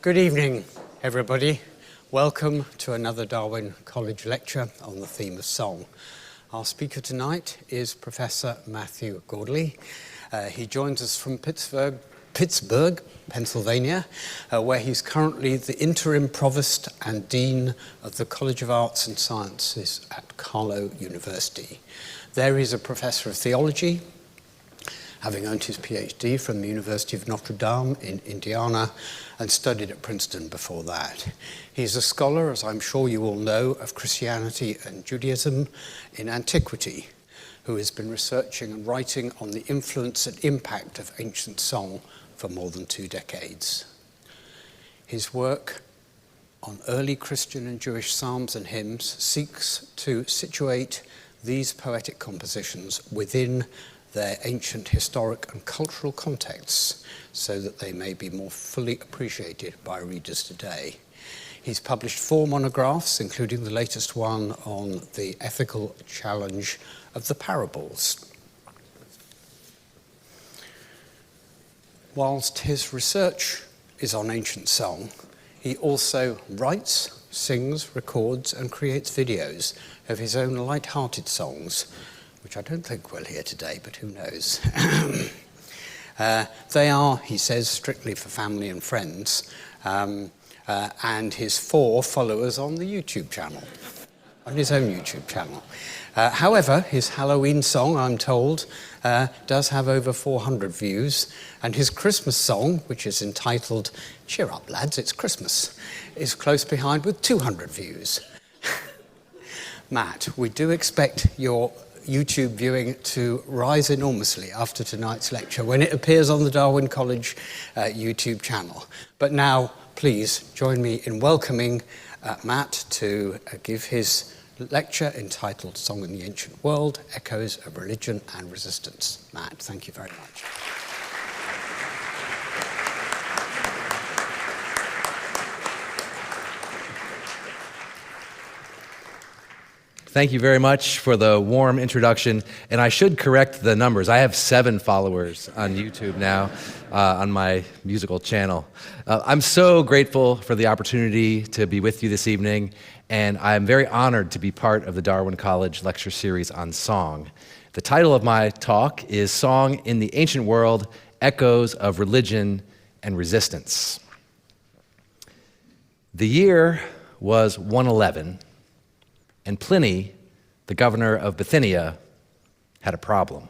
Good evening, everybody. Welcome to another Darwin College lecture on the theme of song. Our speaker tonight is Professor Matthew Gordley. He joins us from Pittsburgh, Pennsylvania, where he's currently the interim provost and dean of the College of Arts and Sciences at Carlow University. There he's a professor of theology, having earned his PhD from the University of Notre Dame in Indiana and studied at Princeton before that. He's a scholar, as I'm sure you all know, of Christianity and Judaism in antiquity, who has been researching and writing on the influence and impact of ancient song for more than 2 decades. His work on early Christian and Jewish psalms and hymns seeks to situate these poetic compositions within their ancient historic and cultural contexts so that they may be more fully appreciated by readers today. He's published 4 monographs, including the latest one on the ethical challenge of the parables. Whilst his research is on ancient song, he also writes, sings, records, and creates videos of his own light-hearted songs, which I don't think we'll hear today, but who knows. They are, he says, strictly for family and friends, and his 4 followers on the YouTube channel, on his own YouTube channel. However, his Halloween song, I'm told, does have over 400 views, and his Christmas song, which is entitled "Cheer Up Lads, It's Christmas," is close behind with 200 views. Matt, we do expect your YouTube viewing to rise enormously after tonight's lecture when it appears on the Darwin College YouTube channel. But now, please join me in welcoming Matt to give his lecture entitled "Song in the Ancient World, Echoes of Religion and Resistance." Matt, thank you very much. Thank you very much for the warm introduction, and I should correct the numbers. I have 7 followers on YouTube now, on my musical channel. I'm so grateful for the opportunity to be with you this evening, and I'm very honored to be part of the Darwin College lecture series on song. The title of my talk is "Song in the Ancient World, Echoes of Religion and Resistance." The year was 111, and Pliny, the governor of Bithynia, had a problem.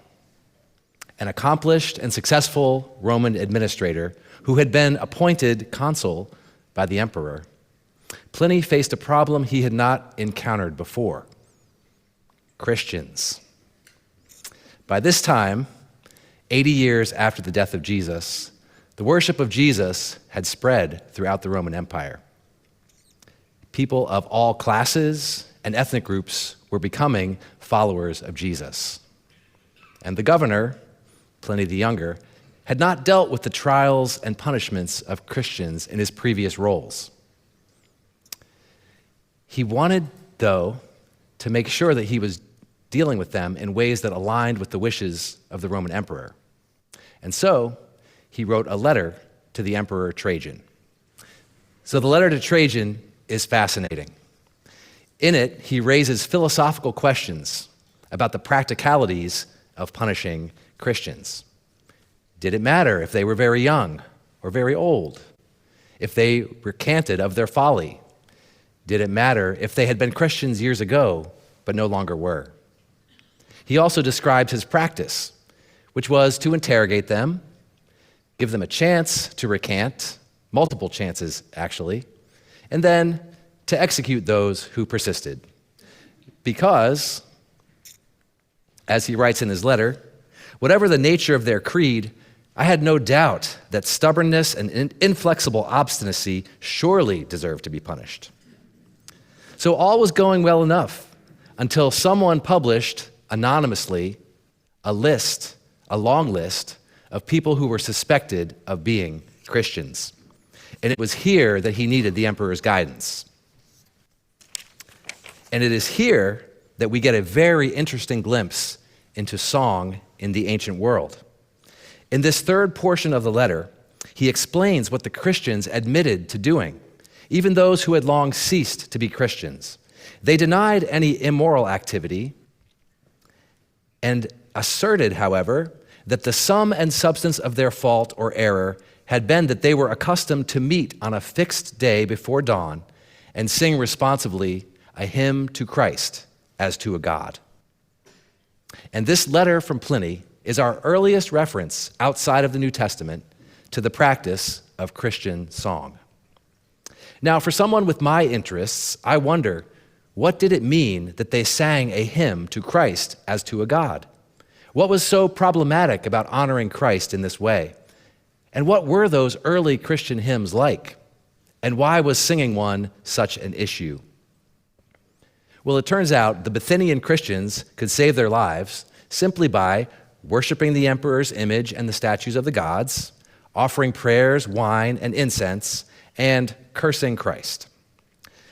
An accomplished and successful Roman administrator who had been appointed consul by the emperor, Pliny faced a problem he had not encountered before: Christians. By this time, 80 years after the death of Jesus, the worship of Jesus had spread throughout the Roman Empire. People of all classes and ethnic groups were becoming followers of Jesus. And the governor, Pliny the Younger, had not dealt with the trials and punishments of Christians in his previous roles. He wanted, though, to make sure that he was dealing with them in ways that aligned with the wishes of the Roman emperor. And so he wrote a letter to the Emperor Trajan. So the letter to Trajan is fascinating. In it, he raises philosophical questions about the practicalities of punishing Christians. Did it matter if they were very young or very old? If they recanted of their folly? Did it matter if they had been Christians years ago but no longer were? He also describes his practice, which was to interrogate them, give them a chance to recant, multiple chances actually, and then to execute those who persisted. Because, as he writes in his letter, whatever the nature of their creed, I had no doubt that stubbornness and inflexible obstinacy surely deserved to be punished. So all was going well enough until someone published anonymously a long list of people who were suspected of being Christians. And it was here that he needed the emperor's guidance. And it is here that we get a very interesting glimpse into song in the ancient world. In this third portion of the letter, he he explains what the Christians admitted to doing, even those who had long ceased to be Christians. They denied any immoral activity and asserted, however, that the sum and substance of their fault or error had been that they were accustomed to meet on a fixed day before dawn and sing responsively a hymn to Christ as to a God. And this letter from Pliny is our earliest reference outside of the New Testament to the practice of Christian song. Now, for someone with my interests, I wonder, what did it mean that they sang a hymn to Christ as to a God? What was so problematic about honoring Christ in this way? And what were those early Christian hymns like? And why was singing one such an issue? Well, it turns out the Bithynian Christians could save their lives simply by worshiping the emperor's image and the statues of the gods, offering prayers, wine, and incense, and cursing Christ.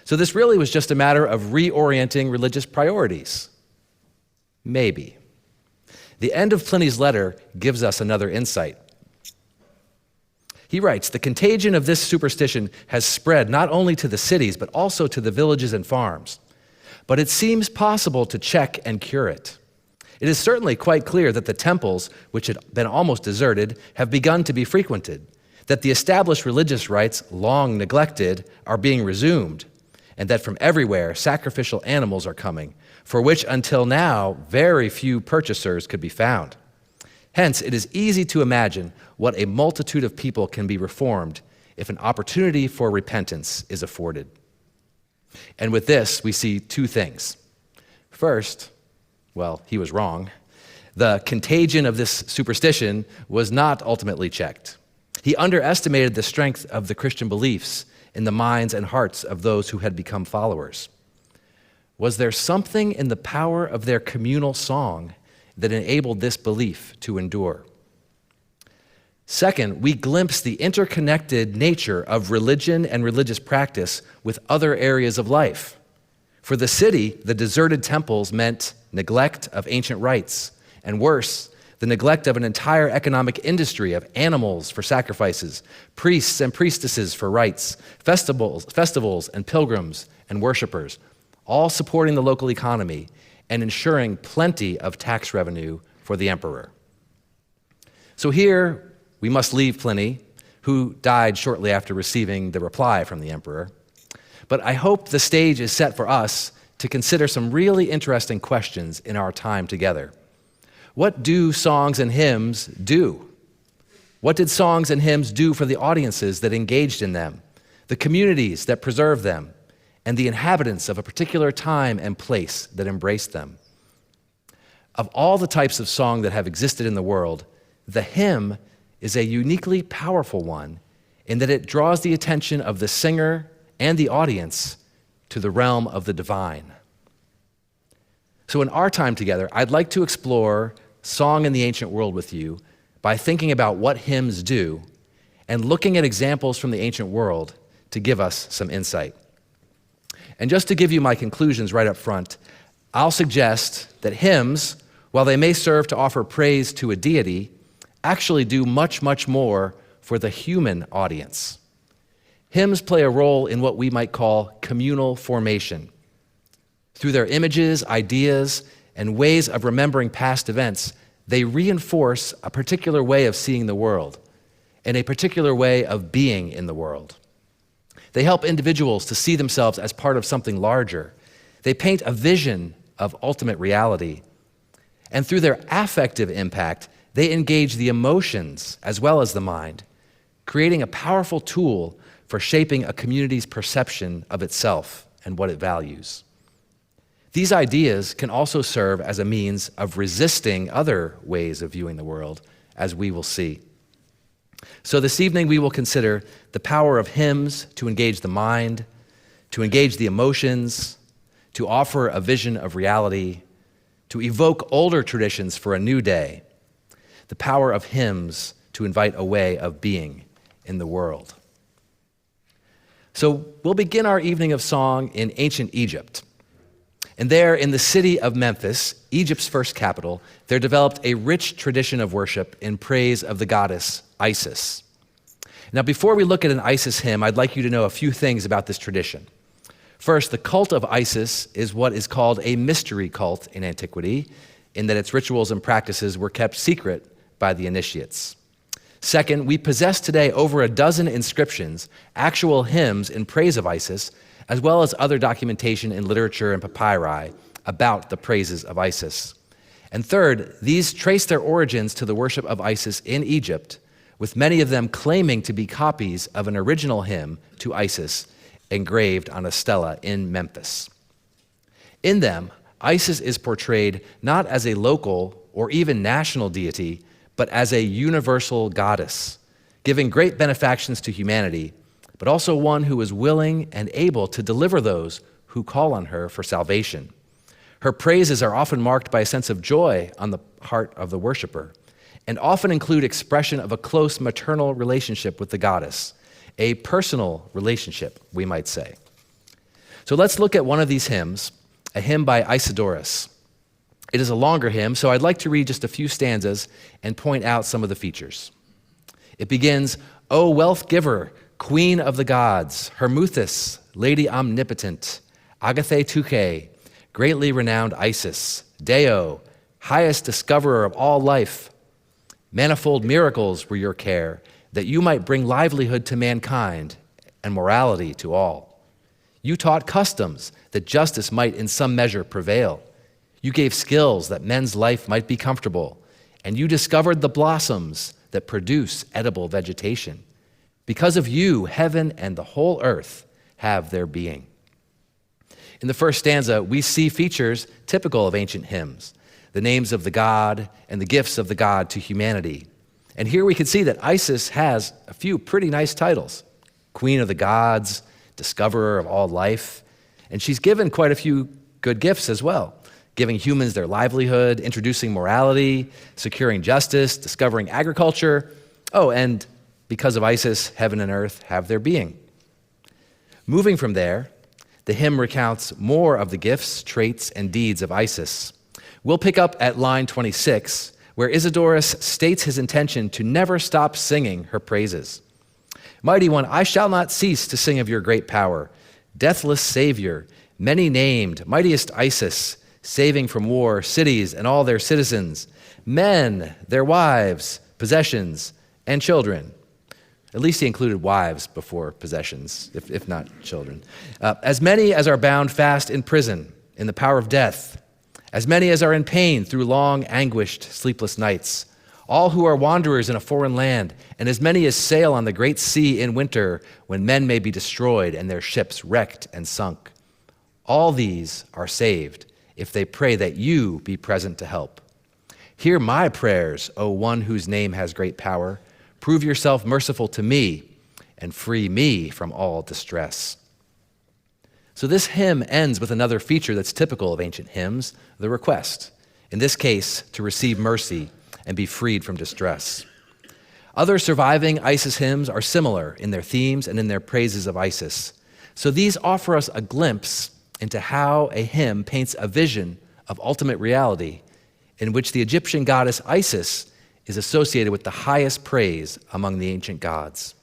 So this really was just a matter of reorienting religious priorities. Maybe. The end of Pliny's letter gives us another insight. He writes, "The contagion of this superstition has spread not only to the cities, but also to the villages and farms. But it seems possible to check and cure it. It is certainly quite clear that the temples, which had been almost deserted, have begun to be frequented, that the established religious rites, long neglected, are being resumed, and that from everywhere sacrificial animals are coming, for which until now very few purchasers could be found. Hence, it is easy to imagine what a multitude of people can be reformed if an opportunity for repentance is afforded." And with this, we see two things. First, well, he was wrong. The contagion of this superstition was not ultimately checked. He underestimated the strength of the Christian beliefs in the minds and hearts of those who had become followers. Was there something in the power of their communal song that enabled this belief to endure? Second, we glimpse the interconnected nature of religion and religious practice with other areas of life. For the city, the deserted temples meant neglect of ancient rites, and worse, the neglect of an entire economic industry of animals for sacrifices, priests and priestesses for rites, festivals and pilgrims and worshipers, all supporting the local economy and ensuring plenty of tax revenue for the emperor. So here we must leave Pliny, who died shortly after receiving the reply from the emperor. But I hope the stage is set for us to consider some really interesting questions in our time together. What do songs and hymns do? What did songs and hymns do for the audiences that engaged in them, the communities that preserved them, and the inhabitants of a particular time and place that embraced them? Of all the types of song that have existed in the world, the hymn is a uniquely powerful one in that it draws the attention of the singer and the audience to the realm of the divine. So in our time together, I'd like to explore song in the ancient world with you by thinking about what hymns do and looking at examples from the ancient world to give us some insight. And just to give you my conclusions right up front, I'll suggest that hymns, while they may serve to offer praise to a deity, actually do much, much more for the human audience. Hymns play a role in what we might call communal formation. Through their images, ideas, and ways of remembering past events, they reinforce a particular way of seeing the world and a particular way of being in the world. They help individuals to see themselves as part of something larger. They paint a vision of ultimate reality. And through their affective impact, they engage the emotions as well as the mind, creating a powerful tool for shaping a community's perception of itself and what it values. These ideas can also serve as a means of resisting other ways of viewing the world, as we will see. So this evening we will consider the power of hymns to engage the mind, to engage the emotions, to offer a vision of reality, to evoke older traditions for a new day, the power of hymns to invite a way of being in the world. So we'll begin our evening of song in ancient Egypt. And there, in the city of Memphis, Egypt's first capital, there developed a rich tradition of worship in praise of the goddess Isis. Now, before we look at an Isis hymn, I'd like you to know a few things about this tradition. First, the cult of Isis is what is called a mystery cult in antiquity, in that its rituals and practices were kept secret by the initiates. Second, we possess today over a dozen inscriptions, actual hymns in praise of Isis, as well as other documentation in literature and papyri about the praises of Isis. And third, these trace their origins to the worship of Isis in Egypt, with many of them claiming to be copies of an original hymn to Isis engraved on a stela in Memphis. In them, Isis is portrayed not as a local or even national deity, but as a universal goddess, giving great benefactions to humanity, but also one who is willing and able to deliver those who call on her for salvation. Her praises are often marked by a sense of joy on the heart of the worshiper, and often include expression of a close maternal relationship with the goddess, a personal relationship, we might say. So let's look at one of these hymns, a hymn by Isidorus. It is a longer hymn, so I'd like to read just a few stanzas and point out some of the features. It begins, "O wealth giver, queen of the gods, Hermuthis, lady omnipotent, Agathe Tuke, greatly renowned Isis, Deo, highest discoverer of all life. Manifold miracles were your care, that you might bring livelihood to mankind and morality to all. You taught customs that justice might in some measure prevail. You gave skills that men's life might be comfortable, and you discovered the blossoms that produce edible vegetation. Because of you, heaven and the whole earth have their being." In the first stanza, we see features typical of ancient hymns, the names of the god and the gifts of the god to humanity. And here we can see that Isis has a few pretty nice titles: Queen of the Gods, Discoverer of all life, and she's given quite a few good gifts as well, giving humans their livelihood, introducing morality, securing justice, discovering agriculture. Oh, and because of Isis, heaven and earth have their being. Moving from there, the hymn recounts more of the gifts, traits, and deeds of Isis. We'll pick up at line 26, where Isidorus states his intention to never stop singing her praises. "Mighty One, I shall not cease to sing of your great power. Deathless Savior, many named, mightiest Isis, saving from war cities and all their citizens, men, their wives, possessions, and children." At least he included wives before possessions, if not children. "As many as are bound fast in prison, in the power of death, as many as are in pain through long, anguished, sleepless nights, all who are wanderers in a foreign land, and as many as sail on the great sea in winter, when men may be destroyed and their ships wrecked and sunk. All these are saved if they pray that you be present to help. Hear my prayers, O one whose name has great power. Prove yourself merciful to me and free me from all distress." So this hymn ends with another feature that's typical of ancient hymns, the request, in this case, to receive mercy and be freed from distress. Other surviving Isis hymns are similar in their themes and in their praises of Isis. So these offer us a glimpse into how a hymn paints a vision of ultimate reality in which the Egyptian goddess Isis is associated with the highest praise among the ancient gods.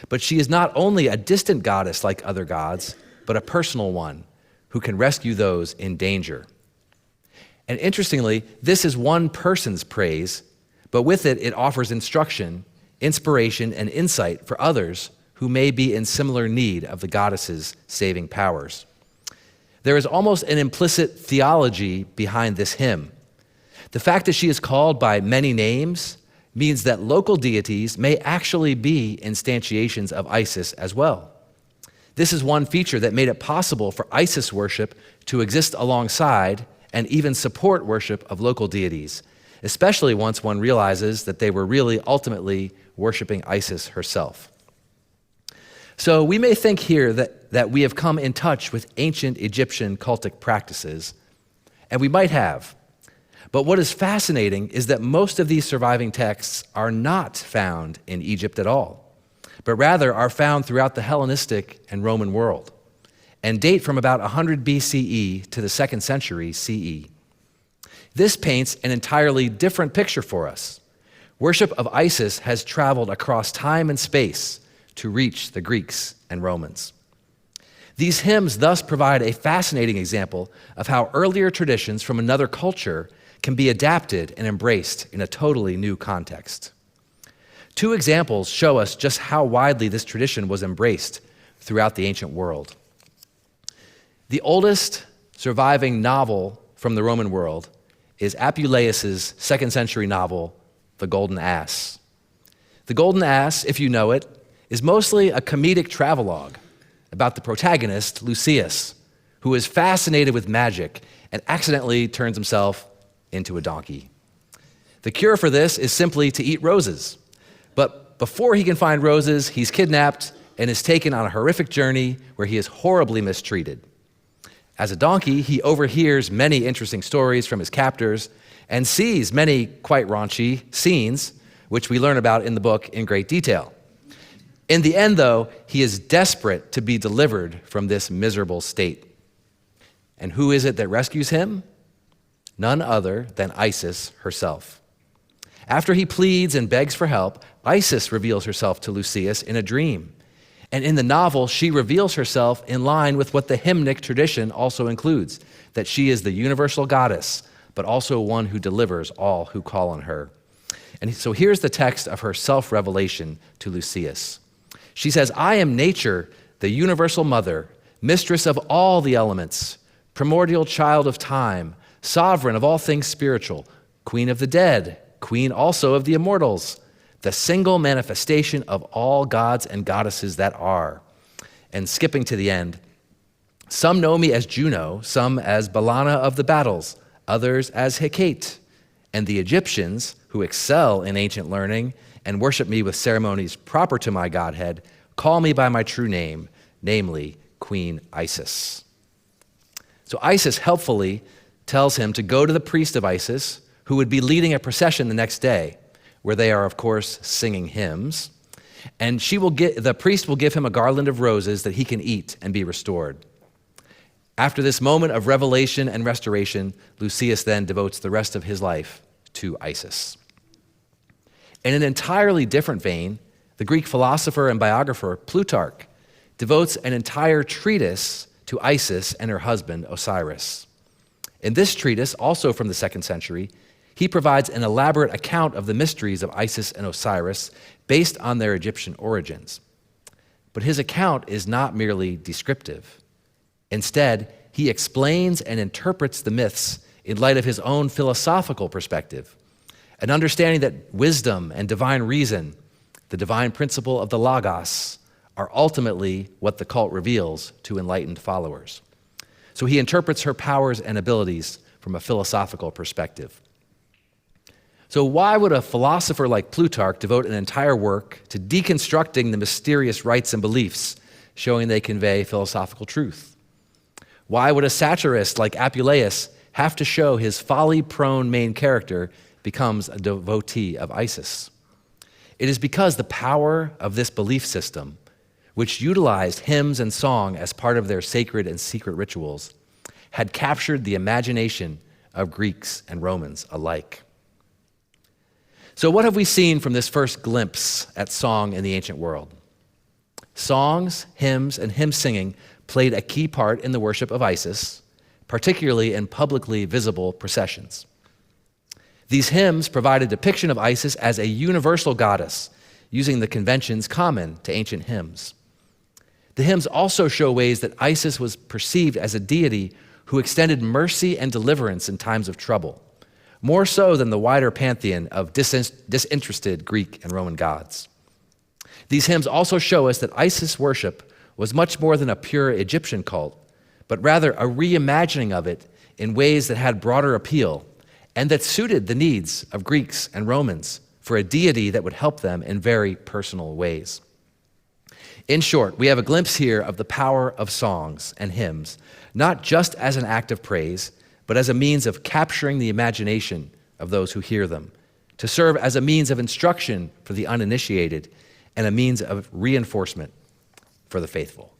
But she is not only a distant goddess like other gods, but a personal one who can rescue those in danger. And interestingly, this is one person's praise, but with it, it offers instruction, inspiration, and insight for others who may be in similar need of the goddess's saving powers. There is almost an implicit theology behind this hymn. The fact that she is called by many names means that local deities may actually be instantiations of Isis as well. This is one feature that made it possible for Isis worship to exist alongside and even support worship of local deities, especially once one realizes that they were really ultimately worshiping Isis herself. So we may think here that we have come in touch with ancient Egyptian cultic practices, and we might have. But what is fascinating is that most of these surviving texts are not found in Egypt at all, but rather are found throughout the Hellenistic and Roman world, and date from about 100 BCE to the 2nd century CE. This paints an entirely different picture for us. Worship of Isis has traveled across time and space to reach the Greeks and Romans. These hymns thus provide a fascinating example of how earlier traditions from another culture can be adapted and embraced in a totally new context. Two examples show us just how widely this tradition was embraced throughout the ancient world. The oldest surviving novel from the Roman world is Apuleius' 2nd century novel, The Golden Ass. The Golden Ass, if you know it, is mostly a comedic travelogue about the protagonist, Lucius, who is fascinated with magic and accidentally turns himself into a donkey. The cure for this is simply to eat roses. But before he can find roses, he's kidnapped and is taken on a horrific journey where he is horribly mistreated. As a donkey, he overhears many interesting stories from his captors and sees many quite raunchy scenes, which we learn about in the book in great detail. In the end, though, he is desperate to be delivered from this miserable state. And who is it that rescues him? None other than Isis herself. After he pleads and begs for help, Isis reveals herself to Lucius in a dream. And in the novel, she reveals herself in line with what the hymnic tradition also includes, that she is the universal goddess, but also one who delivers all who call on her. And so here's the text of her self-revelation to Lucius. She says, "I am nature, the universal mother, mistress of all the elements, primordial child of time, sovereign of all things spiritual, queen of the dead, queen also of the immortals, the single manifestation of all gods and goddesses that are." And skipping to the end, "Some know me as Juno, some as Bellana of the battles, others as Hecate. And the Egyptians, who excel in ancient learning and worship me with ceremonies proper to my godhead, call me by my true name, namely Queen Isis." So Isis helpfully tells him to go to the priest of Isis, who would be leading a procession the next day, where they are, of course, singing hymns. And the priest will give him a garland of roses that he can eat and be restored. After this moment of revelation and restoration, Lucius then devotes the rest of his life to Isis. In an entirely different vein, the Greek philosopher and biographer Plutarch devotes an entire treatise to Isis and her husband Osiris. In this treatise, also from the 2nd century, he provides an elaborate account of the mysteries of Isis and Osiris based on their Egyptian origins. But his account is not merely descriptive. Instead, he explains and interprets the myths in light of his own philosophical perspective, an understanding that wisdom and divine reason, the divine principle of the Logos, are ultimately what the cult reveals to enlightened followers. So he interprets her powers and abilities from a philosophical perspective. So why would a philosopher like Plutarch devote an entire work to deconstructing the mysterious rites and beliefs, showing they convey philosophical truth? Why would a satirist like Apuleius have to show his folly-prone main character becomes a devotee of Isis? It is because the power of this belief system, which utilized hymns and song as part of their sacred and secret rituals, had captured the imagination of Greeks and Romans alike. So what have we seen from this first glimpse at song in the ancient world? Songs, hymns, and hymn singing played a key part in the worship of Isis, particularly in publicly visible processions. These hymns provide a depiction of Isis as a universal goddess, using the conventions common to ancient hymns. The hymns also show ways that Isis was perceived as a deity who extended mercy and deliverance in times of trouble, more so than the wider pantheon of disinterested Greek and Roman gods. These hymns also show us that Isis worship was much more than a pure Egyptian cult, but rather a reimagining of it in ways that had broader appeal and that suited the needs of Greeks and Romans for a deity that would help them in very personal ways. In short, we have a glimpse here of the power of songs and hymns, not just as an act of praise, but as a means of capturing the imagination of those who hear them, to serve as a means of instruction for the uninitiated and a means of reinforcement for the faithful.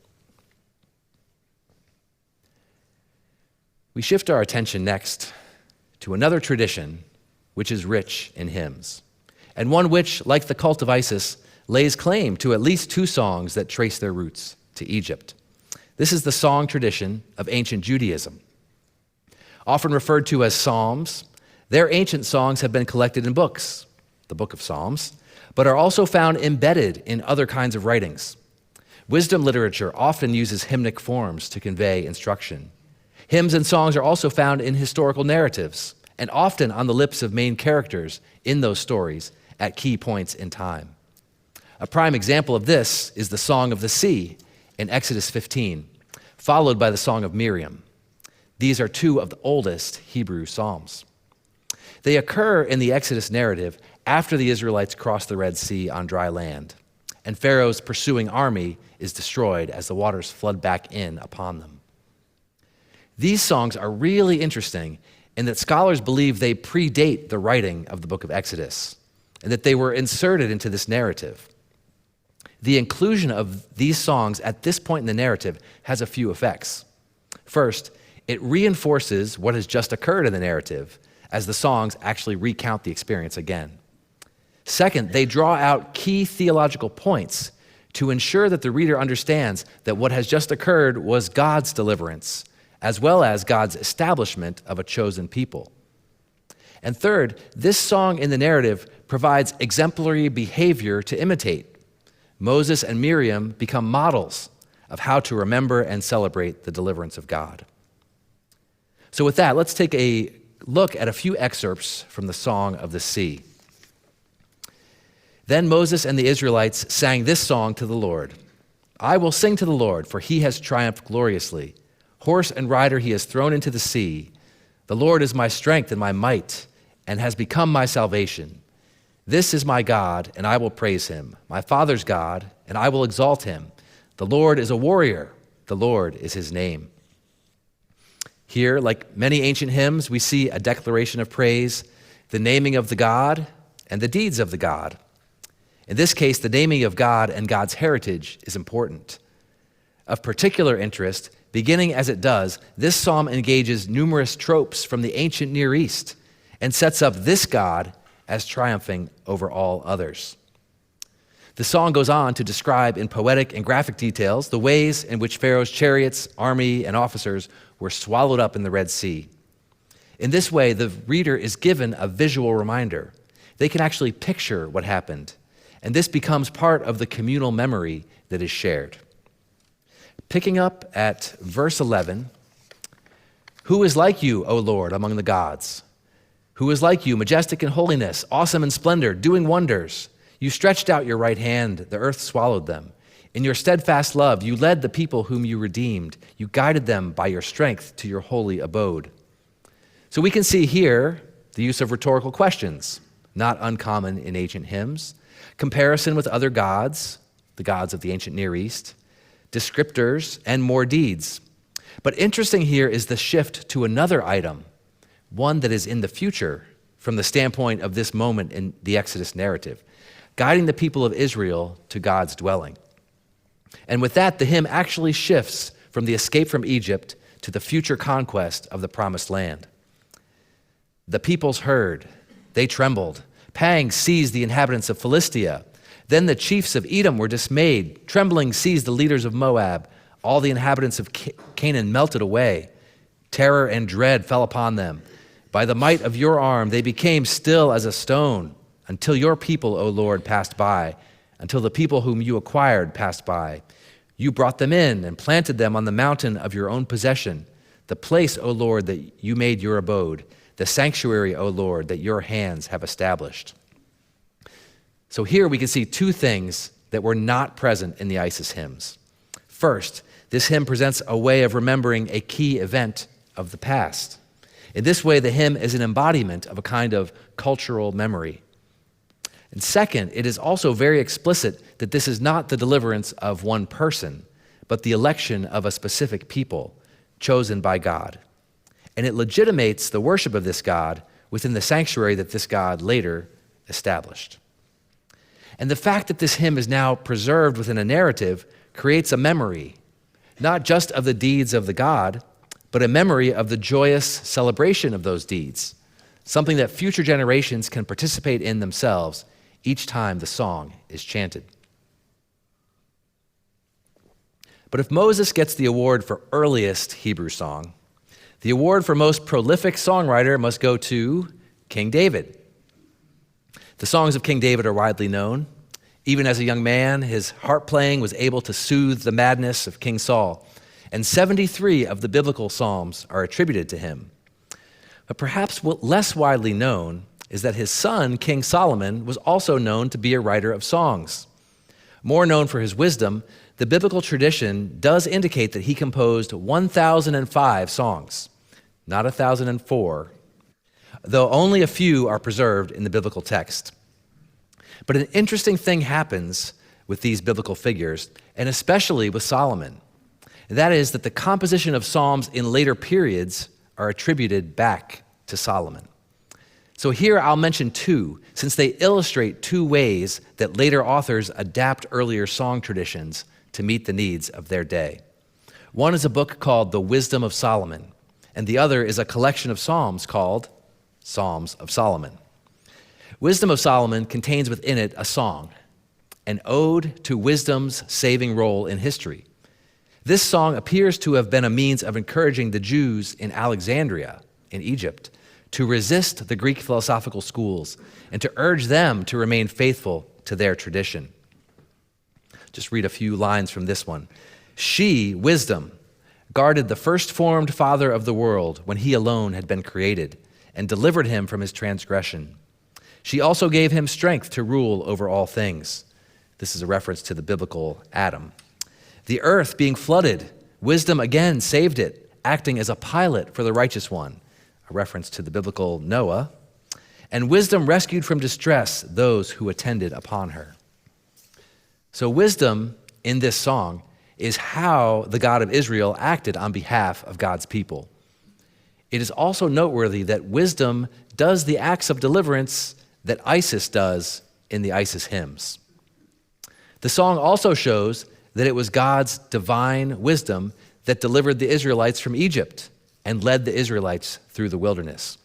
We shift our attention next to another tradition which is rich in hymns, and one which, like the cult of Isis, lays claim to at least 2 songs that trace their roots to Egypt. This is the song tradition of ancient Judaism. Often referred to as psalms, their ancient songs have been collected in books, the Book of Psalms, but are also found embedded in other kinds of writings. Wisdom literature often uses hymnic forms to convey instruction. Hymns and songs are also found in historical narratives and often on the lips of main characters in those stories at key points in time. A prime example of this is the Song of the Sea in Exodus 15, followed by the Song of Miriam. These are 2 of the oldest Hebrew psalms. They occur in the Exodus narrative after the Israelites cross the Red Sea on dry land, and Pharaoh's pursuing army is destroyed as the waters flood back in upon them. These songs are really interesting in that scholars believe they predate the writing of the book of Exodus, and that they were inserted into this narrative. The inclusion of these songs at this point in the narrative has a few effects. First, it reinforces what has just occurred in the narrative, as the songs actually recount the experience again. Second, they draw out key theological points to ensure that the reader understands that what has just occurred was God's deliverance, as well as God's establishment of a chosen people. And third, this song in the narrative provides exemplary behavior to imitate. Moses and Miriam become models of how to remember and celebrate the deliverance of God. So with that, let's take a look at a few excerpts from the Song of the Sea. Then Moses and the Israelites sang this song to the Lord. I will sing to the Lord, for he has triumphed gloriously. Horse and rider he has thrown into the sea. The Lord is my strength and my might, and has become my salvation. This is my God, and I will praise him, my father's God, and I will exalt him. The Lord is a warrior. The Lord is his name. Here, like many ancient hymns, we see a declaration of praise, the naming of the God, and the deeds of the God. In this case, the naming of God and God's heritage is important. Of particular interest, beginning as it does, this psalm engages numerous tropes from the ancient Near East and sets up this God as triumphing over all others. The song goes on to describe in poetic and graphic details the ways in which Pharaoh's chariots, army, and officers were swallowed up in the Red Sea. In this way, the reader is given a visual reminder. They can actually picture what happened, and this becomes part of the communal memory that is shared. Picking up at verse 11, who is like you, O Lord, among the gods? Who is like you, majestic in holiness, awesome in splendor, doing wonders? You stretched out your right hand, the earth swallowed them. In your steadfast love, you led the people whom you redeemed. You guided them by your strength to your holy abode. So we can see here the use of rhetorical questions, not uncommon in ancient hymns, comparison with other gods, the gods of the ancient Near East, descriptors, and more deeds. But interesting here is the shift to another item, one that is in the future from the standpoint of this moment in the Exodus narrative, guiding the people of Israel to God's dwelling. And with that, the hymn actually shifts from the escape from Egypt to the future conquest of the promised land. The peoples heard, they trembled. Pangs seized the inhabitants of Philistia. Then the chiefs of Edom were dismayed. Trembling seized the leaders of Moab. All the inhabitants of Canaan melted away. Terror and dread fell upon them. By the might of your arm, they became still as a stone until your people, O Lord, passed by, until the people whom you acquired passed by. You brought them in and planted them on the mountain of your own possession, the place, O Lord, that you made your abode, the sanctuary, O Lord, that your hands have established. So here we can see 2 things that were not present in the Isis hymns. First, this hymn presents a way of remembering a key event of the past. In this way, the hymn is an embodiment of a kind of cultural memory. And second, it is also very explicit that this is not the deliverance of one person, but the election of a specific people chosen by God. And it legitimates the worship of this God within the sanctuary that this God later established. And the fact that this hymn is now preserved within a narrative creates a memory, not just of the deeds of the God, but a memory of the joyous celebration of those deeds, something that future generations can participate in themselves each time the song is chanted. But if Moses gets the award for earliest Hebrew song, the award for most prolific songwriter must go to King David. The songs of King David are widely known. Even as a young man, his harp playing was able to soothe the madness of King Saul, and 73 of the biblical psalms are attributed to him. But perhaps what less widely known is that his son, King Solomon, was also known to be a writer of songs. More known for his wisdom, the biblical tradition does indicate that he composed 1,005 songs, not 1,004, though only a few are preserved in the biblical text. But an interesting thing happens with these biblical figures, and especially with Solomon. That is that the composition of psalms in later periods are attributed back to Solomon. So here I'll mention two, since they illustrate two ways that later authors adapt earlier song traditions to meet the needs of their day. One is a book called The Wisdom of Solomon, and the other is a collection of psalms called Psalms of Solomon. Wisdom of Solomon contains within it a song, an ode to wisdom's saving role in history. This song appears to have been a means of encouraging the Jews in Alexandria, in Egypt, to resist the Greek philosophical schools and to urge them to remain faithful to their tradition. Just read a few lines from this one. She, wisdom, guarded the first-formed father of the world when he alone had been created and delivered him from his transgression. She also gave him strength to rule over all things. This is a reference to the biblical Adam. The earth being flooded, wisdom again saved it, acting as a pilot for the righteous one, a reference to the biblical Noah. And wisdom rescued from distress those who attended upon her. So wisdom in this song is how the God of Israel acted on behalf of God's people. It is also noteworthy that wisdom does the acts of deliverance that Isis does in the Isis hymns. The song also shows that it was God's divine wisdom that delivered the Israelites from Egypt and led the Israelites through the wilderness.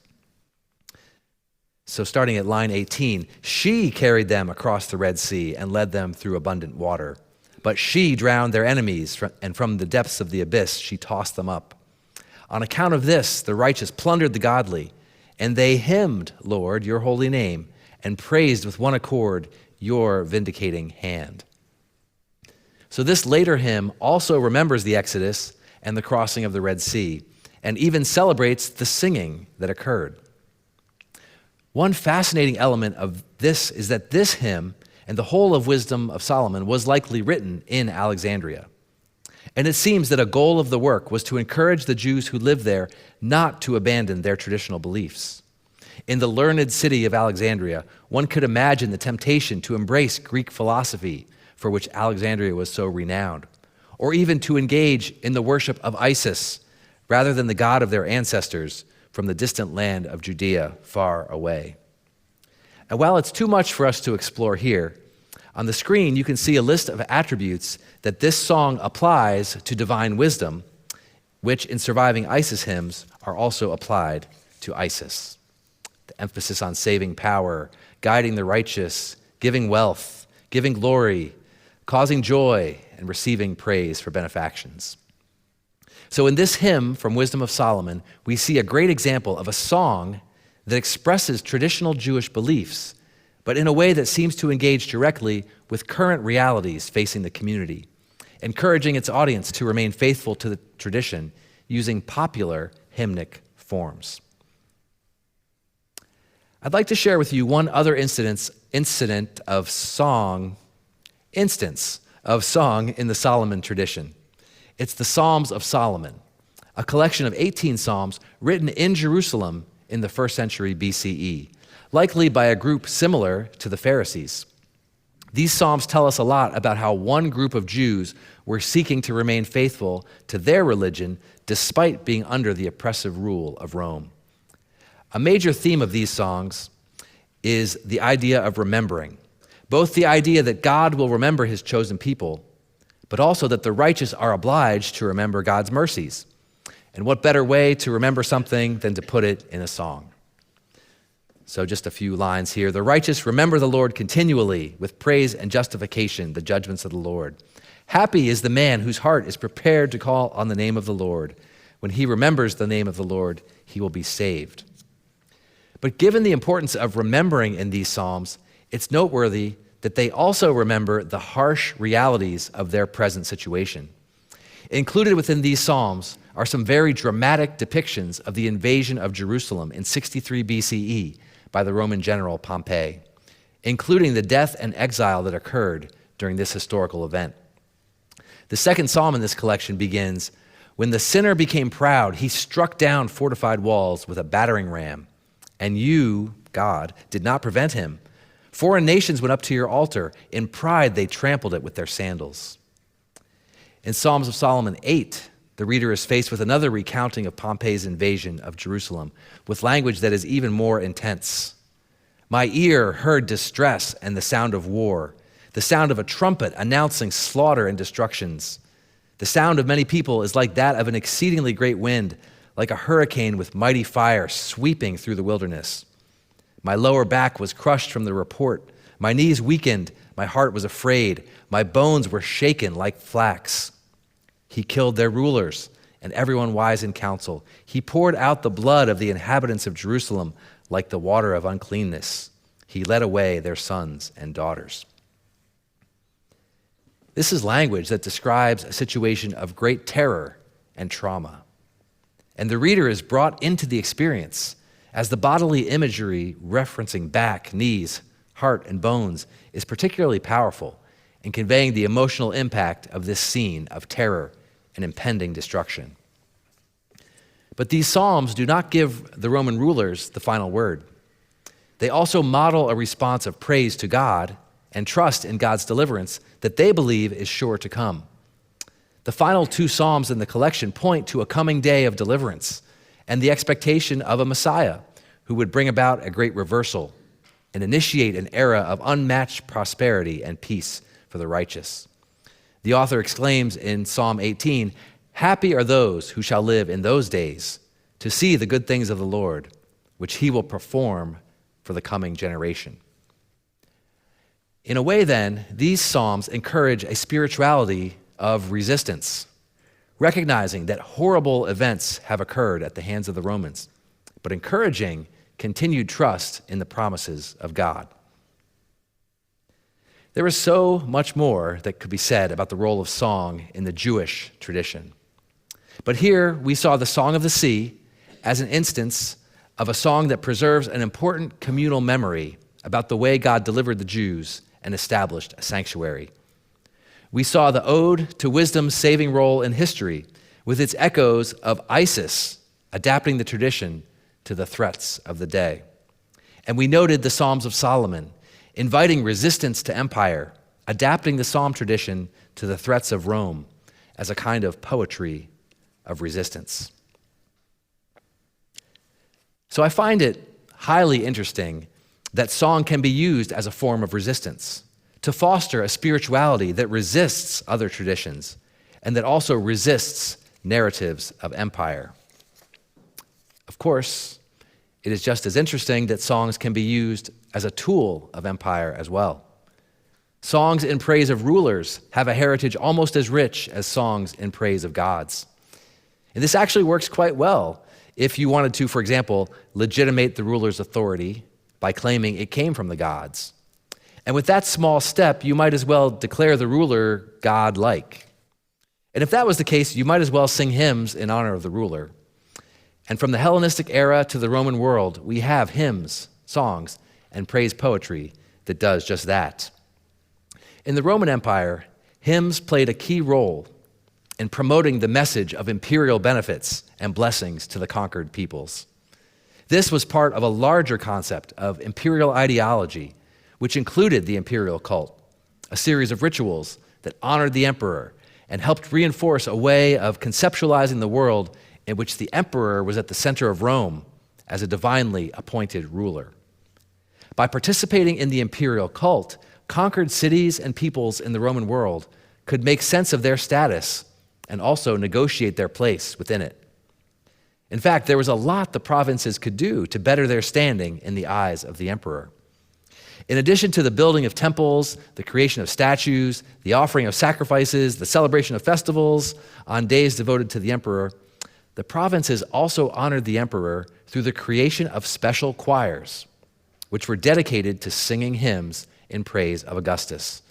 So starting at line 18, she carried them across the Red Sea and led them through abundant water. But she drowned their enemies, and from the depths of the abyss she tossed them up. On account of this, the righteous plundered the godly, and they hymned, Lord, your holy name, and praised with one accord your vindicating hand. So this later hymn also remembers the Exodus and the crossing of the Red Sea, and even celebrates the singing that occurred. One fascinating element of this is that this hymn and the whole of Wisdom of Solomon was likely written in Alexandria. And it seems that a goal of the work was to encourage the Jews who lived there not to abandon their traditional beliefs. In the learned city of Alexandria, one could imagine the temptation to embrace Greek philosophy, for which Alexandria was so renowned, or even to engage in the worship of Isis, rather than the god of their ancestors from the distant land of Judea far away. And while it's too much for us to explore here, on the screen you can see a list of attributes that this song applies to divine wisdom, which in surviving Isis hymns are also applied to Isis. The emphasis on saving power, guiding the righteous, giving wealth, giving glory, causing joy, and receiving praise for benefactions. So in this hymn from Wisdom of Solomon, we see a great example of a song that expresses traditional Jewish beliefs, but in a way that seems to engage directly with current realities facing the community, encouraging its audience to remain faithful to the tradition using popular hymnic forms. I'd like to share with you one other instance of song in the Solomon tradition. It's the Psalms of Solomon, a collection of 18 psalms written in Jerusalem in the 1st century BCE, likely by a group similar to the Pharisees. These psalms tell us a lot about how one group of Jews were seeking to remain faithful to their religion despite being under the oppressive rule of Rome. A major theme of these songs is the idea of remembering, both the idea that God will remember his chosen people, but also that the righteous are obliged to remember God's mercies. And what better way to remember something than to put it in a song? So just a few lines here. The righteous remember the Lord continually with praise and justification, the judgments of the Lord. Happy is the man whose heart is prepared to call on the name of the Lord. When he remembers the name of the Lord, he will be saved. But given the importance of remembering in these psalms, it's noteworthy that they also remember the harsh realities of their present situation. Included within these psalms are some very dramatic depictions of the invasion of Jerusalem in 63 BCE by the Roman general Pompey, including the death and exile that occurred during this historical event. The second psalm in this collection begins, "When the sinner became proud, he struck down fortified walls with a battering ram, and you, God, did not prevent him. Foreign nations went up to your altar. In pride, they trampled it with their sandals." In Psalms of Solomon 8, the reader is faced with another recounting of Pompey's invasion of Jerusalem, with language that is even more intense. "My ear heard distress and the sound of war, the sound of a trumpet announcing slaughter and destructions. The sound of many people is like that of an exceedingly great wind, like a hurricane with mighty fire sweeping through the wilderness. My lower back was crushed from the report. My knees weakened. My heart was afraid. My bones were shaken like flax. He killed their rulers and everyone wise in counsel. He poured out the blood of the inhabitants of Jerusalem like the water of uncleanness. He led away their sons and daughters." This is language that describes a situation of great terror and trauma. And the reader is brought into the experience as the bodily imagery referencing back, knees, heart, and bones is particularly powerful in conveying the emotional impact of this scene of terror and impending destruction. But these psalms do not give the Roman rulers the final word. They also model a response of praise to God and trust in God's deliverance that they believe is sure to come. The final two psalms in the collection point to a coming day of deliverance and the expectation of a Messiah who would bring about a great reversal and initiate an era of unmatched prosperity and peace for the righteous. The author exclaims in Psalm 18, "Happy are those who shall live in those days to see the good things of the Lord, which he will perform for the coming generation." In a way, then, these psalms encourage a spirituality of resistance, recognizing that horrible events have occurred at the hands of the Romans, but encouraging continued trust in the promises of God. There is so much more that could be said about the role of song in the Jewish tradition. But here we saw the Song of the Sea as an instance of a song that preserves an important communal memory about the way God delivered the Jews and established a sanctuary. We saw the ode to wisdom's saving role in history with its echoes of Isis adapting the tradition to the threats of the day. And we noted the Psalms of Solomon, inviting resistance to empire, adapting the psalm tradition to the threats of Rome as a kind of poetry of resistance. So I find it highly interesting that song can be used as a form of resistance, to foster a spirituality that resists other traditions and that also resists narratives of empire. Of course, it is just as interesting that songs can be used as a tool of empire as well. Songs in praise of rulers have a heritage almost as rich as songs in praise of gods. And this actually works quite well if you wanted to, for example, legitimate the ruler's authority by claiming it came from the gods. And with that small step, you might as well declare the ruler God-like. And if that was the case, you might as well sing hymns in honor of the ruler. And from the Hellenistic era to the Roman world, we have hymns, songs, and praise poetry that does just that. In the Roman Empire, hymns played a key role in promoting the message of imperial benefits and blessings to the conquered peoples. This was part of a larger concept of imperial ideology, which included the imperial cult, a series of rituals that honored the emperor and helped reinforce a way of conceptualizing the world in which the emperor was at the center of Rome as a divinely appointed ruler. By participating in the imperial cult, conquered cities and peoples in the Roman world could make sense of their status and also negotiate their place within it. In fact, there was a lot the provinces could do to better their standing in the eyes of the emperor. In addition to the building of temples, the creation of statues, the offering of sacrifices, the celebration of festivals on days devoted to the emperor, the provinces also honored the emperor through the creation of special choirs, which were dedicated to singing hymns in praise of Augustus,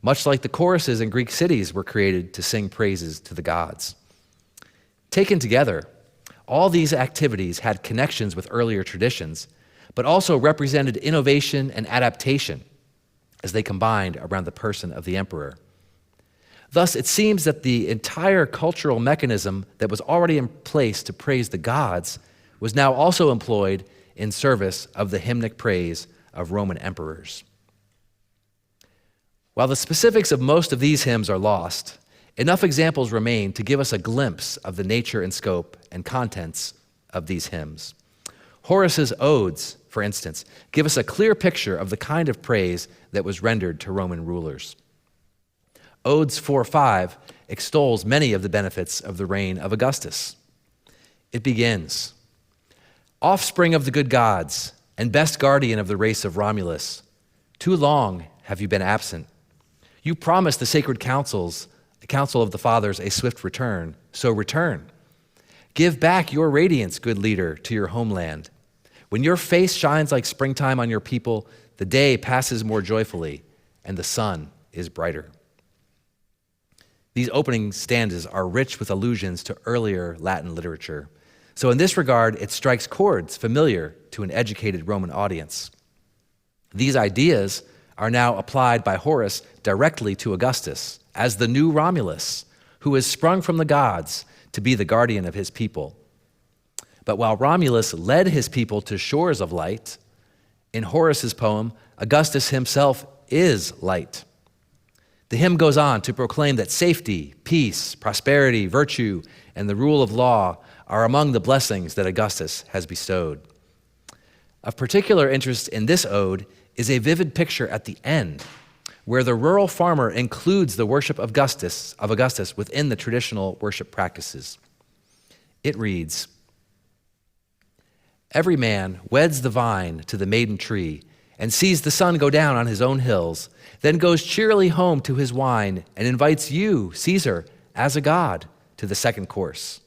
much like the choruses in Greek cities were created to sing praises to the gods. Taken together, all these activities had connections with earlier traditions, but also represented innovation and adaptation as they combined around the person of the emperor. Thus, it seems that the entire cultural mechanism that was already in place to praise the gods was now also employed in service of the hymnic praise of Roman emperors. While the specifics of most of these hymns are lost, enough examples remain to give us a glimpse of the nature and scope and contents of these hymns. Horace's odes, for instance, give us a clear picture of the kind of praise that was rendered to Roman rulers. Odes 4:5 extols many of the benefits of the reign of Augustus. It begins, "Offspring of the good gods, and best guardian of the race of Romulus, too long have you been absent. You promised the sacred councils, the council of the fathers, a swift return, so return. Give back your radiance, good leader, to your homeland. When your face shines like springtime on your people, the day passes more joyfully, and the sun is brighter." These opening stanzas are rich with allusions to earlier Latin literature. So in this regard, it strikes chords familiar to an educated Roman audience. These ideas are now applied by Horace directly to Augustus as the new Romulus, who is sprung from the gods to be the guardian of his people. But while Romulus led his people to shores of light, in Horace's poem, Augustus himself is light. The hymn goes on to proclaim that safety, peace, prosperity, virtue, and the rule of law are among the blessings that Augustus has bestowed. Of particular interest in this ode is a vivid picture at the end, where the rural farmer includes the worship of Augustus within the traditional worship practices. It reads, "Every man weds the vine to the maiden tree and sees the sun go down on his own hills, then goes cheerily home to his wine and invites you, Caesar, as a god, to the second course.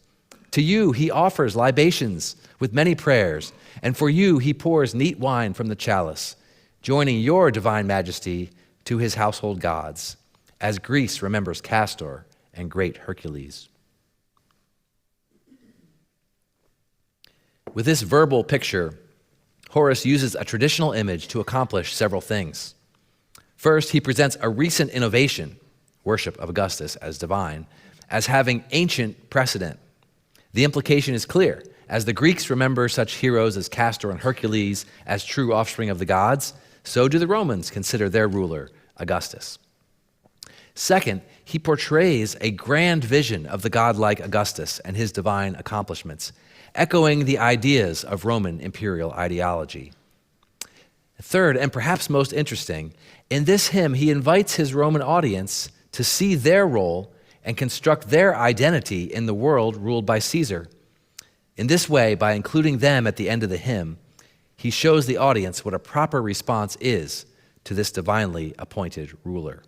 To you he offers libations with many prayers, and for you he pours neat wine from the chalice, joining your divine majesty to his household gods, as Greece remembers Castor and great Hercules." With this verbal picture, Horace uses a traditional image to accomplish several things. First, he presents a recent innovation, worship of Augustus as divine, as having ancient precedent. The implication is clear. As the Greeks remember such heroes as Castor and Hercules as true offspring of the gods, so do the Romans consider their ruler, Augustus. Second, he portrays a grand vision of the godlike Augustus and his divine accomplishments, echoing the ideas of Roman imperial ideology. Third, and perhaps most interesting, in this hymn, he invites his Roman audience to see their role and construct their identity in the world ruled by Caesar. In this way, by including them at the end of the hymn, he shows the audience what a proper response is to this divinely appointed ruler.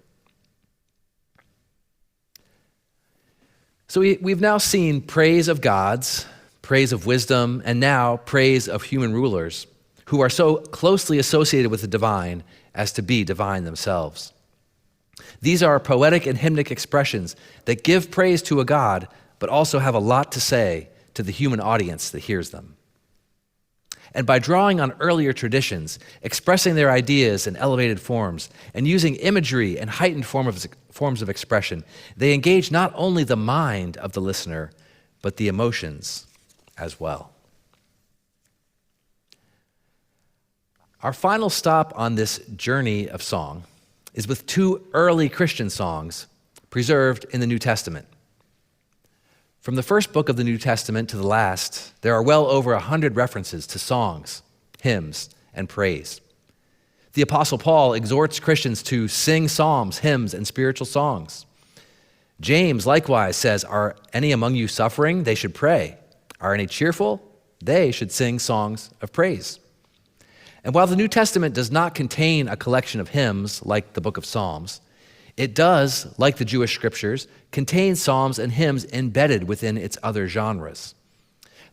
So we've now seen praise of gods, praise of wisdom, and now praise of human rulers who are so closely associated with the divine as to be divine themselves. These are poetic and hymnic expressions that give praise to a god, but also have a lot to say to the human audience that hears them. And by drawing on earlier traditions, expressing their ideas in elevated forms, and using imagery and heightened forms of expression, they engage not only the mind of the listener, but the emotions as well. Our final stop on this journey of song is with two early Christian songs preserved in the New Testament. From the first book of the New Testament to the last, there are well over 100 references to songs, hymns, and praise. The Apostle Paul exhorts Christians to sing psalms, hymns, and spiritual songs. James likewise says, "Are any among you suffering? They should pray. Are any cheerful? They should sing songs of praise. And while the New Testament does not contain a collection of hymns like the book of Psalms, it does, like the Jewish scriptures, contain psalms and hymns embedded within its other genres.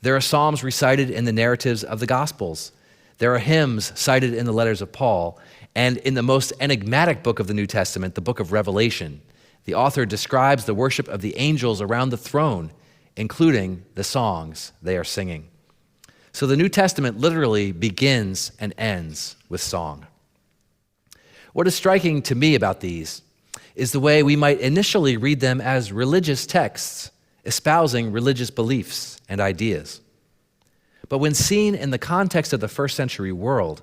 There are psalms recited in the narratives of the Gospels. There are hymns cited in the letters of Paul, and in the most enigmatic book of the New Testament, the book of Revelation, the author describes the worship of the angels around the throne, including the songs they are singing. So the New Testament literally begins and ends with song. What is striking to me about these is the way we might initially read them as religious texts, espousing religious beliefs and ideas. But when seen in the context of the first century world,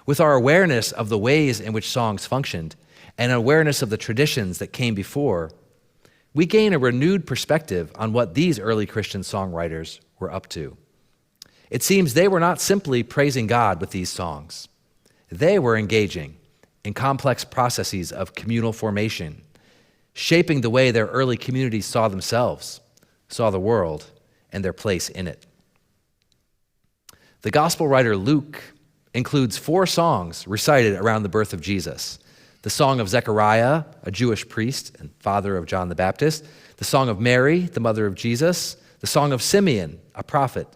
with our awareness of the ways in which songs functioned and an awareness of the traditions that came before, we gain a renewed perspective on what these early Christian songwriters were up to. It seems they were not simply praising God with these songs. They were engaging in complex processes of communal formation, shaping the way their early communities saw themselves, saw the world, and their place in it. The gospel writer Luke includes 4 songs recited around the birth of Jesus. The song of Zechariah, a Jewish priest and father of John the Baptist, the song of Mary, the mother of Jesus, the song of Simeon, a prophet,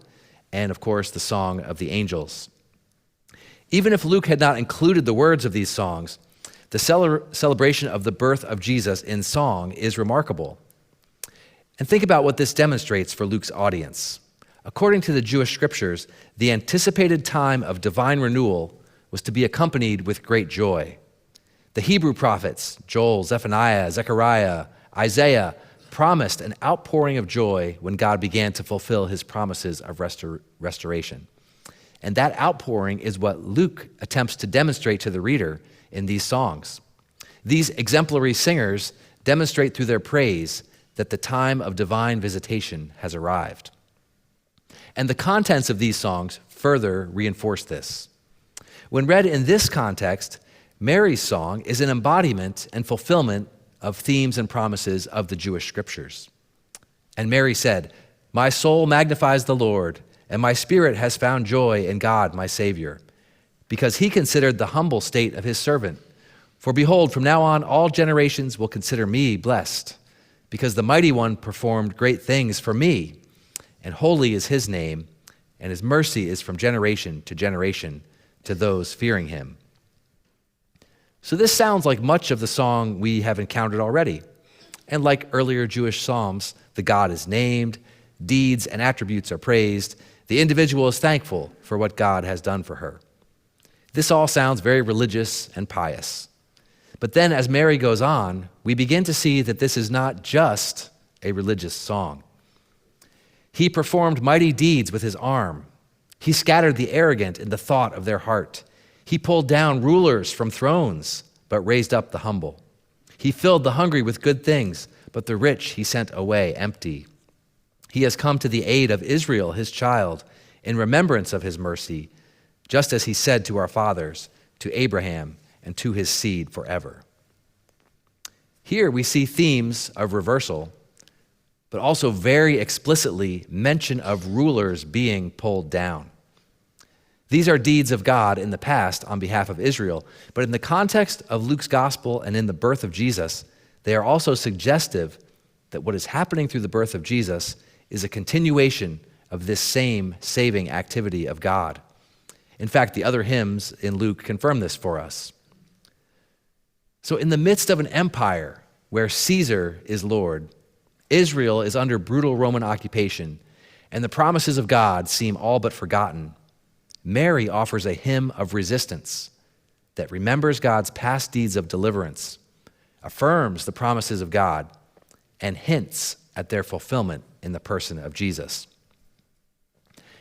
and of course the song of the angels. Even if Luke had not included the words of these songs, the celebration of the birth of Jesus in song is remarkable. And think about what this demonstrates for Luke's audience. According to the Jewish scriptures, the anticipated time of divine renewal was to be accompanied with great joy. The Hebrew prophets, Joel, Zephaniah, Zechariah, Isaiah, promised an outpouring of joy when God began to fulfill his promises of restoration. And that outpouring is what Luke attempts to demonstrate to the reader in these songs. These exemplary singers demonstrate through their praise that the time of divine visitation has arrived. And the contents of these songs further reinforce this. When read in this context, Mary's song is an embodiment and fulfillment of themes and promises of the Jewish scriptures. And Mary said, "My soul magnifies the Lord, and my spirit has found joy in God my Savior, because he considered the humble state of his servant. For behold, from now on all generations will consider me blessed, because the Mighty One performed great things for me, and holy is his name, and his mercy is from generation to those fearing him." So this sounds like much of the song we have encountered already. And like earlier Jewish psalms, the God is named, deeds and attributes are praised, the individual is thankful for what God has done for her. This all sounds very religious and pious. But then as Mary goes on, we begin to see that this is not just a religious song. He performed mighty deeds with his arm. He scattered the arrogant in the thought of their heart. He pulled down rulers from thrones, but raised up the humble. He filled the hungry with good things, but the rich he sent away empty. He has come to the aid of Israel, his child, in remembrance of his mercy, just as he said to our fathers, to Abraham, and to his seed forever. Here we see themes of reversal, but also very explicitly mention of rulers being pulled down. These are deeds of God in the past on behalf of Israel, but in the context of Luke's gospel and in the birth of Jesus, they are also suggestive that what is happening through the birth of Jesus is a continuation of this same saving activity of God. In fact, the other hymns in Luke confirm this for us. So in the midst of an empire where Caesar is Lord, Israel is under brutal Roman occupation, and the promises of God seem all but forgotten, Mary offers a hymn of resistance that remembers God's past deeds of deliverance, affirms the promises of God, and hints at their fulfillment in the person of Jesus.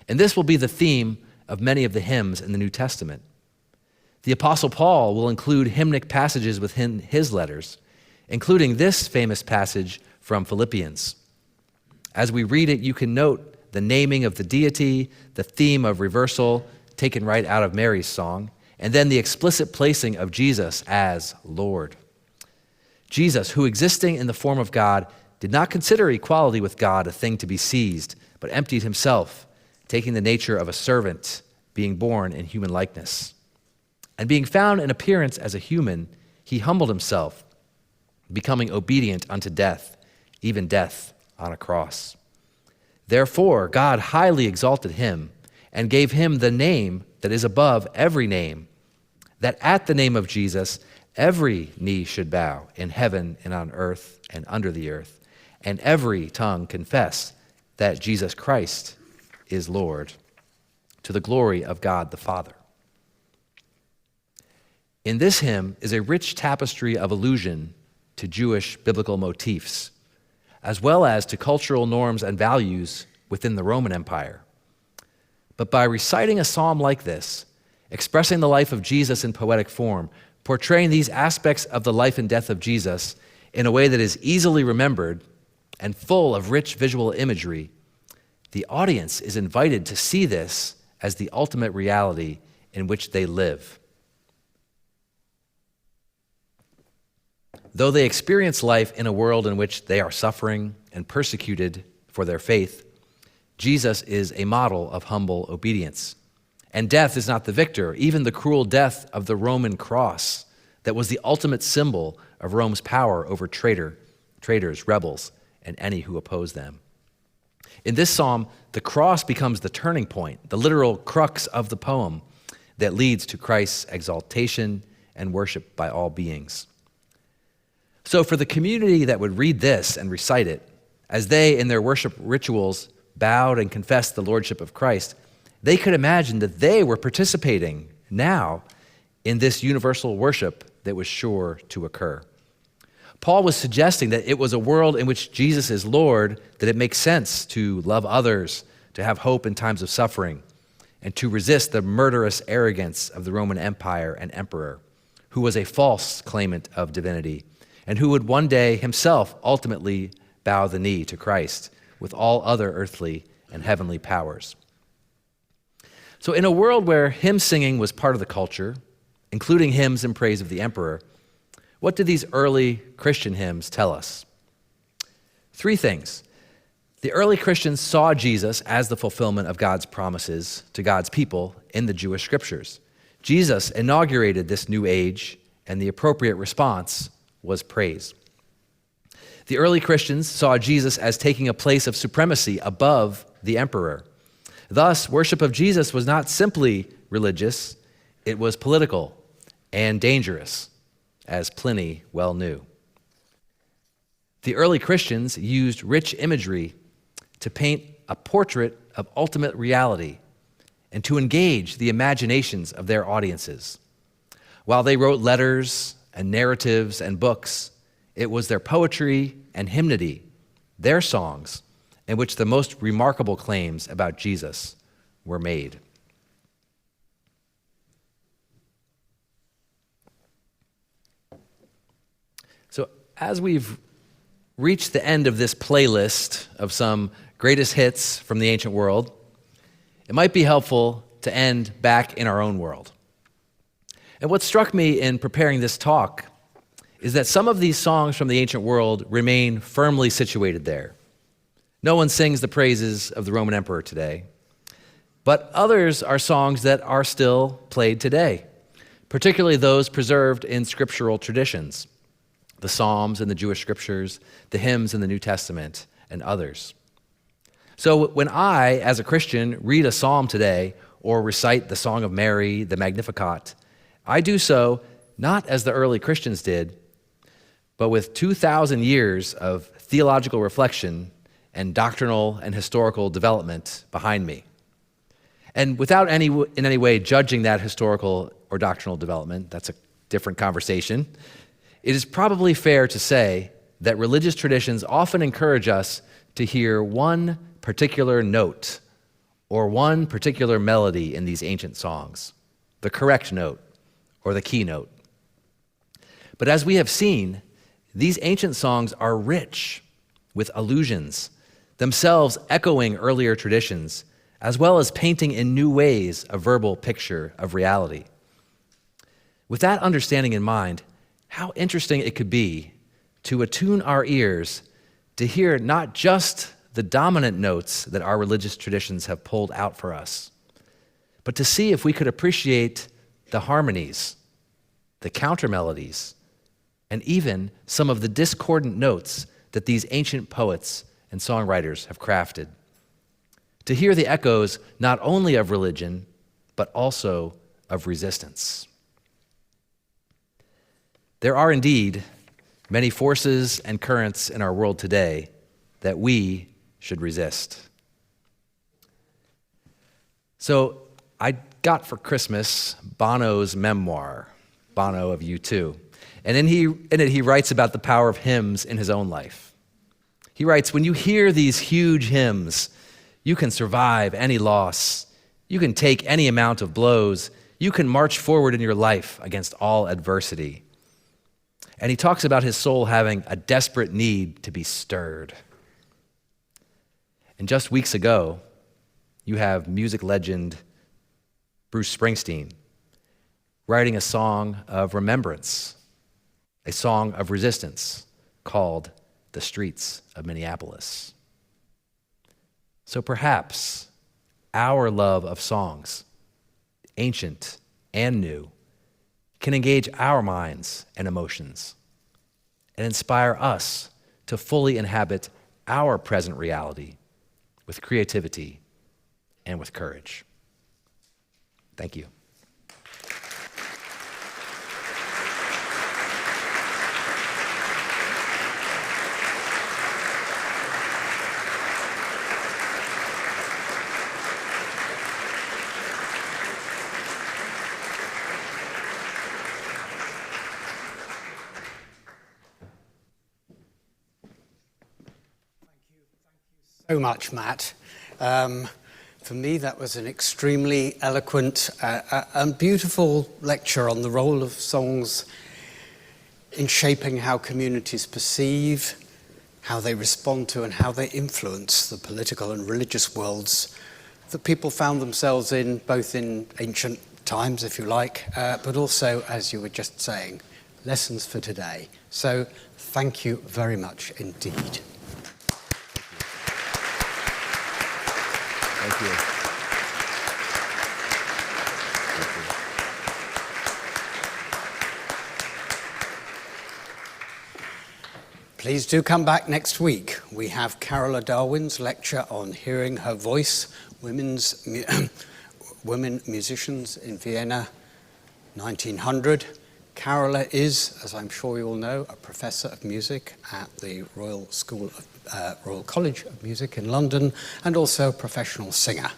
And this will be the theme of many of the hymns in the New Testament. The Apostle Paul will include hymnic passages within his letters, including this famous passage from Philippians. As we read it, you can note the naming of the deity, the theme of reversal, taken right out of Mary's song, and then the explicit placing of Jesus as Lord. Jesus, who existing in the form of God, did not consider equality with God a thing to be seized, but emptied himself, taking the nature of a servant, being born in human likeness. And being found in appearance as a human, he humbled himself, becoming obedient unto death, even death on a cross. Therefore, God highly exalted him and gave him the name that is above every name, that at the name of Jesus every knee should bow in heaven and on earth and under the earth, and every tongue confess that Jesus Christ is Lord, to the glory of God the Father. In this hymn is a rich tapestry of allusion to Jewish biblical motifs, as well as to cultural norms and values within the Roman Empire. But by reciting a psalm like this, expressing the life of Jesus in poetic form, portraying these aspects of the life and death of Jesus in a way that is easily remembered and full of rich visual imagery, the audience is invited to see this as the ultimate reality in which they live. Though they experience life in a world in which they are suffering and persecuted for their faith, Jesus is a model of humble obedience. And death is not the victor, even the cruel death of the Roman cross that was the ultimate symbol of Rome's power over traitors, rebels, and any who oppose them. In this psalm, the cross becomes the turning point, the literal crux of the poem that leads to Christ's exaltation and worship by all beings. So for the community that would read this and recite it, as they in their worship rituals bowed and confessed the lordship of Christ, they could imagine that they were participating now in this universal worship that was sure to occur. Paul was suggesting that it was a world in which Jesus is Lord, that it makes sense to love others, to have hope in times of suffering, and to resist the murderous arrogance of the Roman Empire and emperor, who was a false claimant of divinity, and who would one day himself ultimately bow the knee to Christ with all other earthly and heavenly powers. So in a world where hymn singing was part of the culture, including hymns in praise of the emperor, what did these early Christian hymns tell us? 3 things. The early Christians saw Jesus as the fulfillment of God's promises to God's people in the Jewish scriptures. Jesus inaugurated this new age, and the appropriate response was praise. The early Christians saw Jesus as taking a place of supremacy above the emperor. Thus, worship of Jesus was not simply religious, it was political and dangerous, as Pliny well knew. The early Christians used rich imagery to paint a portrait of ultimate reality and to engage the imaginations of their audiences. While they wrote letters and narratives and books, it was their poetry and hymnody, their songs, in which the most remarkable claims about Jesus were made. So as we've reached the end of this playlist of some greatest hits from the ancient world, it might be helpful to end back in our own world. And what struck me in preparing this talk is that some of these songs from the ancient world remain firmly situated there. No one sings the praises of the Roman emperor today, but others are songs that are still played today, particularly those preserved in scriptural traditions, the Psalms in the Jewish scriptures, the hymns in the New Testament, and others. So when I, as a Christian, read a psalm today or recite the Song of Mary, the Magnificat, I do so not as the early Christians did, but with 2,000 years of theological reflection and doctrinal and historical development behind me. And without in any way judging that historical or doctrinal development, that's a different conversation, it is probably fair to say that religious traditions often encourage us to hear one particular note or one particular melody in these ancient songs, the correct note or the key note. But as we have seen, these ancient songs are rich with allusions, themselves echoing earlier traditions, as well as painting in new ways a verbal picture of reality. With that understanding in mind, how interesting it could be to attune our ears to hear not just the dominant notes that our religious traditions have pulled out for us, but to see if we could appreciate the harmonies, the counter melodies, and even some of the discordant notes that these ancient poets and songwriters have crafted. To hear the echoes not only of religion, but also of resistance. There are indeed many forces and currents in our world today that we should resist. So I got for Christmas Bono's memoir, Bono of U2. And in it, he writes about the power of hymns in his own life. He writes, when you hear these huge hymns, you can survive any loss. You can take any amount of blows. You can march forward in your life against all adversity. And he talks about his soul having a desperate need to be stirred. And just weeks ago, you have music legend Bruce Springsteen writing a song of remembrance, a song of resistance called The Streets of Minneapolis. So perhaps our love of songs, ancient and new, can engage our minds and emotions and inspire us to fully inhabit our present reality with creativity and with courage. Thank you. So much, Matt. For me, that was an extremely eloquent and beautiful lecture on the role of songs in shaping how communities perceive, how they respond to, and how they influence the political and religious worlds that people found themselves in, both in ancient times, if you like, but also, as you were just saying, lessons for today. So thank you very much indeed. Thank you. Please do come back next week. We have Carola Darwin's lecture on hearing her voice, women musicians in Vienna, 1900. Carola is, as I'm sure you all know, a professor of music at the Royal College of Music in London, and also a professional singer.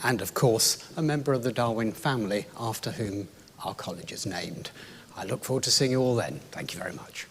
And of course, a member of the Darwin family, after whom our college is named. I look forward to seeing you all then. Thank you very much.